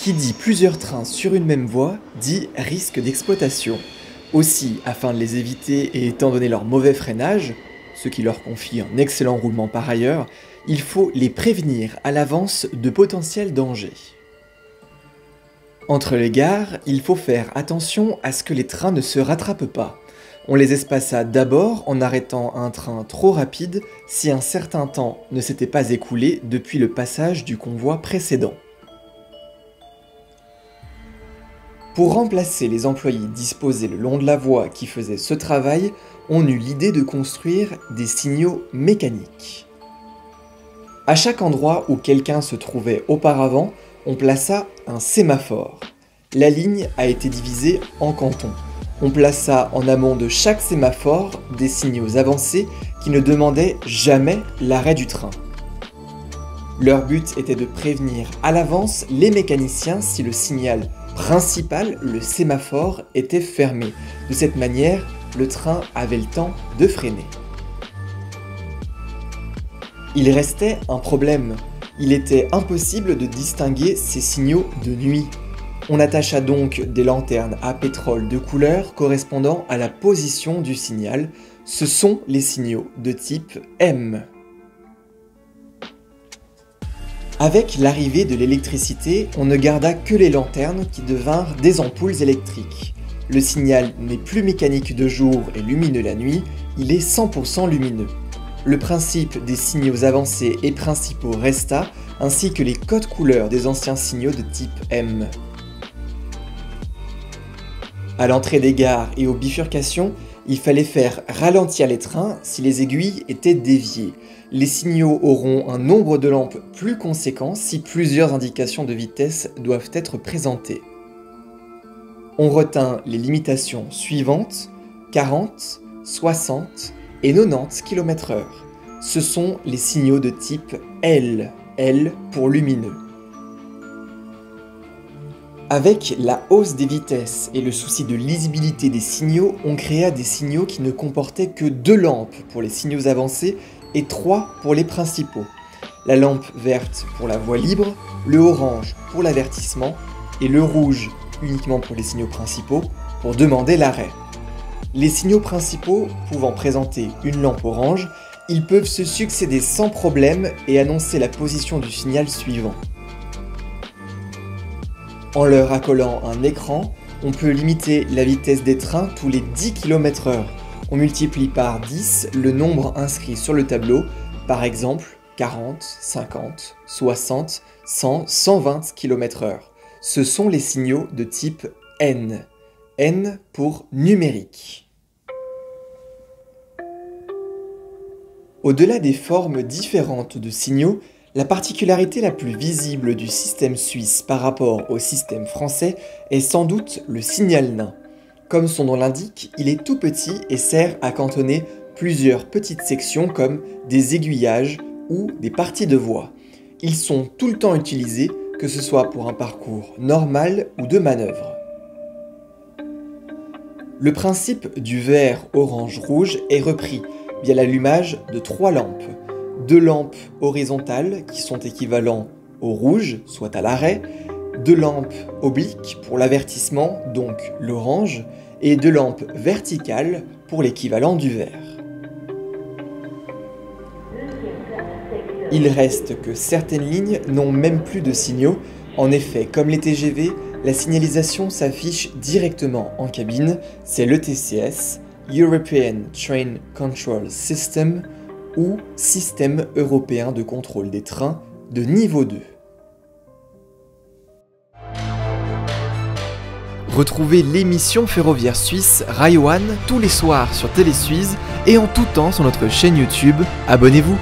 Qui dit plusieurs trains sur une même voie, dit risque d'exploitation. Aussi, afin de les éviter et étant donné leur mauvais freinage, ce qui leur confie un excellent roulement par ailleurs, il faut les prévenir à l'avance de potentiels dangers. Entre les gares, il faut faire attention à ce que les trains ne se rattrapent pas. On les espaça d'abord en arrêtant un train trop rapide si un certain temps ne s'était pas écoulé depuis le passage du convoi précédent. Pour remplacer les employés disposés le long de la voie qui faisaient ce travail, on eut l'idée de construire des signaux mécaniques. À chaque endroit où quelqu'un se trouvait auparavant, on plaça un sémaphore. La ligne a été divisée en cantons. On plaça en amont de chaque sémaphore des signaux avancés qui ne demandaient jamais l'arrêt du train. Leur but était de prévenir à l'avance les mécaniciens si le signal principal, le sémaphore, était fermé. De cette manière, le train avait le temps de freiner. Il restait un problème. Il était impossible de distinguer ces signaux de nuit. On attacha donc des lanternes à pétrole de couleur correspondant à la position du signal. Ce sont les signaux de type M. Avec l'arrivée de l'électricité, on ne garda que les lanternes qui devinrent des ampoules électriques. Le signal n'est plus mécanique de jour et lumineux la nuit, il est 100% lumineux. Le principe des signaux avancés et principaux resta, ainsi que les codes couleurs des anciens signaux de type M. À l'entrée des gares et aux bifurcations, il fallait faire ralentir les trains si les aiguilles étaient déviées. Les signaux auront un nombre de lampes plus conséquent si plusieurs indications de vitesse doivent être présentées. On retint les limitations suivantes, 40, 60 et 90 km/h. Ce sont les signaux de type L, L pour lumineux. Avec la hausse des vitesses et le souci de lisibilité des signaux, on créa des signaux qui ne comportaient que 2 lampes pour les signaux avancés et 3 pour les principaux. La lampe verte pour la voie libre, le orange pour l'avertissement et le rouge uniquement pour les signaux principaux pour demander l'arrêt. Les signaux principaux pouvant présenter une lampe orange, ils peuvent se succéder sans problème et annoncer la position du signal suivant. En leur accolant un écran, on peut limiter la vitesse des trains tous les 10 km/h. On multiplie par 10 le nombre inscrit sur le tableau, par exemple 40, 50, 60, 100, 120 km/h. Ce sont les signaux de type N. N pour numérique. Au-delà des formes différentes de signaux, la particularité la plus visible du système suisse par rapport au système français est sans doute le signal nain. Comme son nom l'indique, il est tout petit et sert à cantonner plusieurs petites sections comme des aiguillages ou des parties de voie. Ils sont tout le temps utilisés, que ce soit pour un parcours normal ou de manœuvre. Le principe du vert, orange, rouge est repris via l'allumage de 3 lampes. 2 lampes horizontales qui sont équivalents au rouge, soit à l'arrêt, 2 lampes obliques pour l'avertissement, donc l'orange, et 2 lampes verticales pour l'équivalent du vert. Il reste que certaines lignes n'ont même plus de signaux. En effet, comme les TGV, la signalisation s'affiche directement en cabine, c'est l'ETCS, European Train Control System, ou Système européen de contrôle des trains de niveau 2. Retrouvez l'émission ferroviaire suisse Rail One tous les soirs sur Télé Suisse et en tout temps sur notre chaîne YouTube. Abonnez-vous!